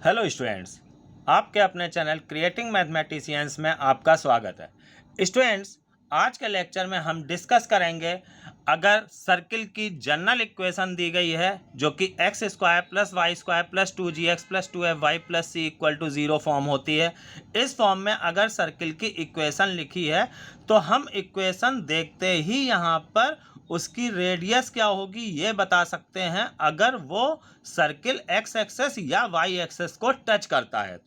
Hello students, आपके अपने channel creating mathematicians में आपका स्वागत है। स्टूडेंट्स, आज के लेक्चर में हम डिस्कस करेंगे अगर सर्किल की जनरल इक्वेशन दी गई है जो कि x square plus y square plus 2gx plus 2fy plus c equal to 0 form होती है। इस फॉर्म में अगर सर्किल की इक्वेशन लिखी है तो हम इक्वेशन देखते ही यहाँ पर उसकी रेडियस क्या होगी ये बता सकते हैं अगर वो सर्किल एक्स एक्सेस या वाई एक्सेस को टच करता है।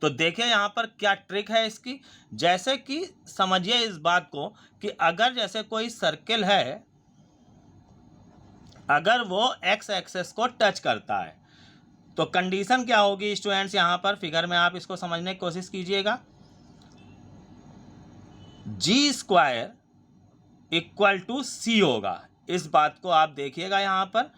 तो देखिए यहाँ पर क्या ट्रिक है इसकी। जैसे कि समझिए इस बात को कि अगर जैसे कोई सर्किल है, अगर वो एक्स एक्सेस को टच करता है तो कंडीशन क्या होगी स्टूडेंट्स। यहाँ पर फिगर में आप इसको समझने की कोशिश कीजिएगा। जी स्क्वायर इक्वल टू सी होगा। इस बात को आप देखिएगा, यहाँ पर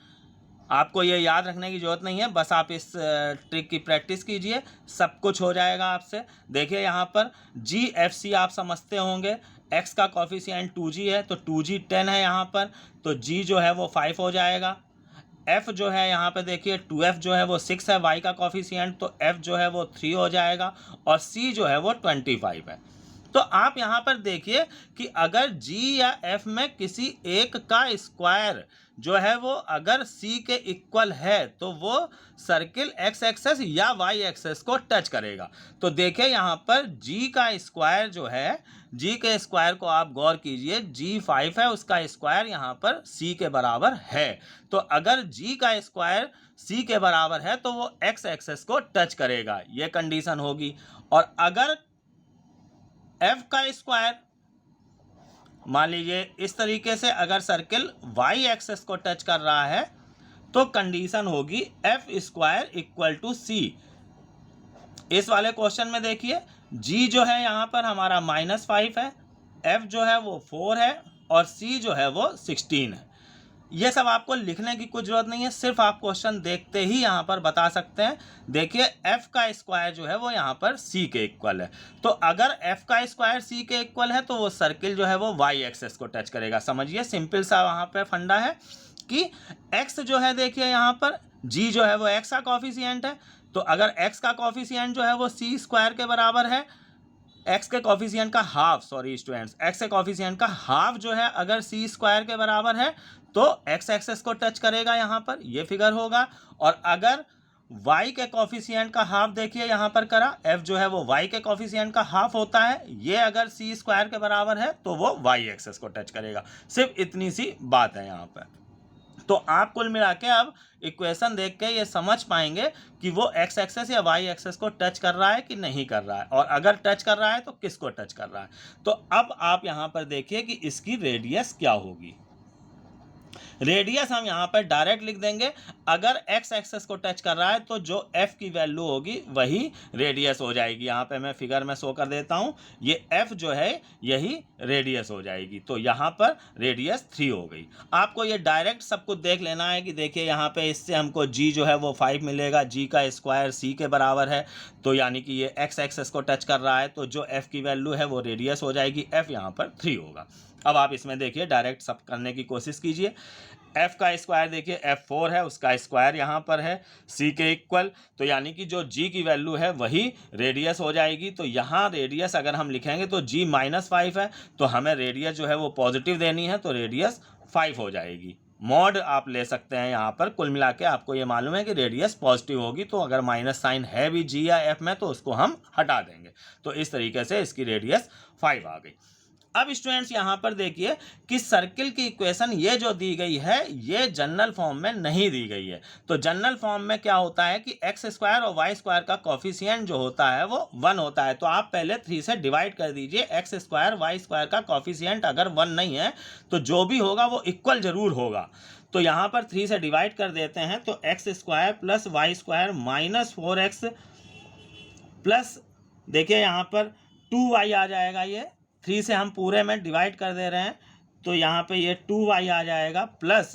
आपको ये याद रखने की जरूरत नहीं है, बस आप इस ट्रिक की प्रैक्टिस कीजिए, सब कुछ हो जाएगा आपसे। देखिए यहाँ पर जी एफ सी आप समझते होंगे, एक्स का कॉफिशिएंट 2g है तो 2g 10 है यहाँ पर, तो g जो है वो 5 हो जाएगा। f जो है यहाँ पे देखिए 2f जो है वो 6 है, y का कॉफिशिएंट, तो f जो है वो 3 हो जाएगा और c जो है वो 25 है। तो आप यहाँ पर देखिए कि अगर g या f में किसी एक का स्क्वायर जो है वो अगर c के इक्वल है तो वो सर्किल x एक्सेस या y एक्सेस को टच करेगा। तो देखिए यहाँ पर g का स्क्वायर जो है, g के स्क्वायर को आप गौर कीजिए, g 5 है, उसका स्क्वायर यहाँ पर c के बराबर है। तो अगर g का स्क्वायर c के बराबर है तो वो x एक्सेस को टच करेगा, ये कंडीशन होगी। और अगर f का स्क्वायर मान लीजिए इस तरीके से अगर सर्किल y एक्सेस को टच कर रहा है तो कंडीशन होगी f square equal to c। इस वाले क्वेश्चन में देखिए g जो है यहाँ पर हमारा -5 है, f जो है वो 4 है और c जो है वो 16 है। ये सब आपको लिखने की कुछ जरूरत नहीं है, सिर्फ आप क्वेश्चन देखते ही यहाँ पर बता सकते हैं। देखिए f का स्क्वायर जो है वो यहाँ पर c के इक्वल है, तो अगर f का स्क्वायर c के इक्वल है तो वो सर्किल जो है वो y एक्सेस को टच करेगा। समझिए सिंपल सा वहाँ पे फंडा है कि x जो है, देखिए यहाँ पर g जो है वो x का कॉफिशिएंट है, तो अगर x का कॉफिशिएंट जो है वो c स्क्वायर के बराबर है, x के कॉफिशिएंट का हाफ, सॉरी स्टूडेंट्स, x के कॉफिशिएंट का हाफ जो है अगर c स्क्वायर के बराबर है तो x एक्सेस को टच करेगा, यहाँ पर ये फिगर होगा। और अगर y के कॉफिशिएंट का हाफ देखिए यहाँ पर करा, f जो है वो y के कॉफिशिएंट का हाफ होता है, ये अगर c स्क्वायर के बराबर है तो वो y एक्सेस को टच करेगा। सिर्फ इतनी सी बात है यहाँ पर। तो आप कुल मिला के अब इक्वेशन देख के ये समझ पाएंगे कि वो x एक्सेस या y एक्सेस को टच कर रहा है कि नहीं कर रहा है, और अगर टच कर रहा है तो किसको टच कर रहा है। तो अब आप यहाँ पर देखिए कि इसकी रेडियस क्या होगी। रेडियस हम यहाँ पर डायरेक्ट लिख देंगे, अगर x एक्सेस को टच कर रहा है तो जो f की वैल्यू होगी वही रेडियस हो जाएगी। यहाँ पे मैं फिगर में शो कर देता हूँ, ये f जो है यही रेडियस हो जाएगी, तो यहाँ पर रेडियस 3 हो गई। आपको ये डायरेक्ट सब कुछ देख लेना है कि देखिए यहाँ पे इससे हमको g जो है वो 5 मिलेगा, g का स्क्वायर c के बराबर है, तो यानी कि ये x एक्सेस को टच कर रहा है, तो जो f की वैल्यू है वो रेडियस हो जाएगी, f यहाँ पर 3 होगा। अब आप इसमें देखिए डायरेक्ट सब करने की कोशिश कीजिए। f का स्क्वायर देखिए f 4 है, उसका स्क्वायर यहाँ पर है c के इक्वल, तो यानी कि जो g की वैल्यू है वही रेडियस हो जाएगी। तो यहाँ रेडियस अगर हम लिखेंगे तो g -5 है, तो हमें रेडियस जो है वो पॉजिटिव देनी है, तो रेडियस 5 हो जाएगी। मॉड आप ले सकते हैं यहाँ पर, कुल मिला के आपको ये मालूम है कि रेडियस पॉजिटिव होगी, तो अगर माइनस साइन है भी g या f में तो उसको हम हटा देंगे। तो इस तरीके से इसकी रेडियस 5 आ गई। अब स्टूडेंट्स यहाँ पर देखिए कि सर्किल की इक्वेशन ये जो दी गई है ये जनरल फॉर्म में नहीं दी गई है। तो जनरल फॉर्म में क्या होता है कि एक्स स्क्वायर और वाई स्क्वायर का कॉफिशिएंट जो होता है वो 1 होता है, तो आप पहले 3 से डिवाइड कर दीजिए। एक्स स्क्वायर वाई स्क्वायर का कॉफिशिएंट अगर 1 नहीं है तो जो भी होगा वो इक्वल जरूर होगा। तो यहाँ पर 3 से डिवाइड कर देते हैं, तो x square plus y square -4x plus देखिए यहाँ पर 2y आ जाएगा। ये 3 से हम पूरे में डिवाइड कर दे रहे हैं, तो यहाँ पे ये 2y आ जाएगा प्लस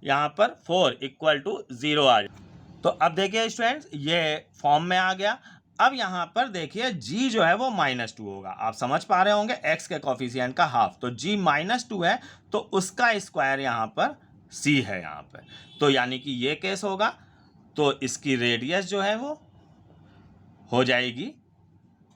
यहाँ पर 4 इक्वल टू 0 आ जाएगा। तो अब देखिए स्टूडेंट्स ये फॉर्म में आ गया। अब यहाँ पर देखिए g जो है वो -2 होगा, आप समझ पा रहे होंगे, x के कॉफिशिएंट का हाफ, तो g -2 है तो उसका स्क्वायर यहाँ पर c है यहाँ पर, तो यानी कि ये केस होगा। तो इसकी रेडियस जो है वो हो जाएगी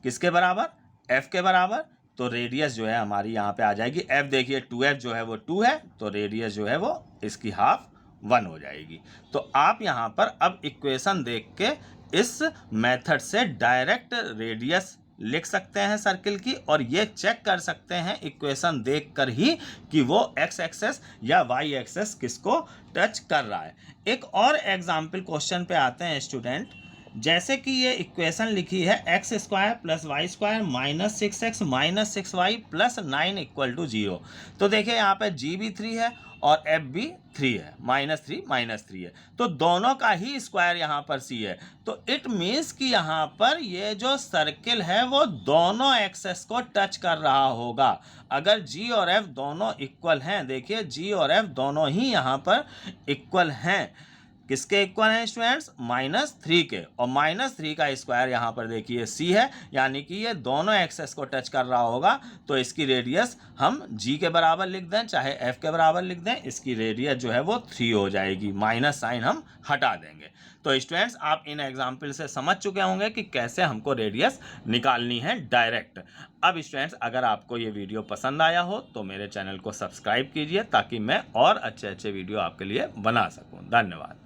किसके बराबर, एफ के बराबर। तो रेडियस जो है हमारी यहाँ पे आ जाएगी एफ, देखिए 2f जो है वो 2 है, तो रेडियस जो है वो इसकी हाफ 1 हो जाएगी। तो आप यहाँ पर अब इक्वेशन देख के इस मेथड से डायरेक्ट रेडियस लिख सकते हैं सर्किल की, और ये चेक कर सकते हैं इक्वेशन देखकर ही कि वो एक्स एक्सेस या वाई एक्सेस किसको टच कर रहा है। एक और एग्जाम्पल क्वेश्चन पे आते हैं स्टूडेंट। जैसे कि ये इक्वेशन लिखी है x square plus y square minus 6x minus 6y plus 9 equal to 0। तो देखिए यहाँ पे g भी 3 है और f भी 3 है, -3 है, तो दोनों का ही स्क्वायर यहाँ पर c है। तो इट मीन्स कि यहाँ पर ये जो सर्किल है वो दोनों एक्सेस को टच कर रहा होगा। अगर g और f दोनों इक्वल हैं, देखिए g और f दोनों ही यहाँ पर इक्वल हैं, किसके इक्वल हैं स्टूडेंट्स, -3 के, और -3 का स्क्वायर यहाँ पर देखिए c है, यानी कि ये दोनों एक्सेस को टच कर रहा होगा। तो इसकी रेडियस हम g के बराबर लिख दें चाहे f के बराबर लिख दें, इसकी रेडियस जो है वो 3 हो जाएगी, माइनस साइन हम हटा देंगे। तो स्टूडेंट्स आप इन एग्जाम्पल से समझ चुके होंगे कि कैसे हमको रेडियस निकालनी है डायरेक्ट। अब स्टूडेंट्स अगर आपको ये वीडियो पसंद आया हो तो मेरे चैनल को सब्सक्राइब कीजिए ताकि मैं और अच्छे अच्छे वीडियो आपके लिए बना सकूं। धन्यवाद।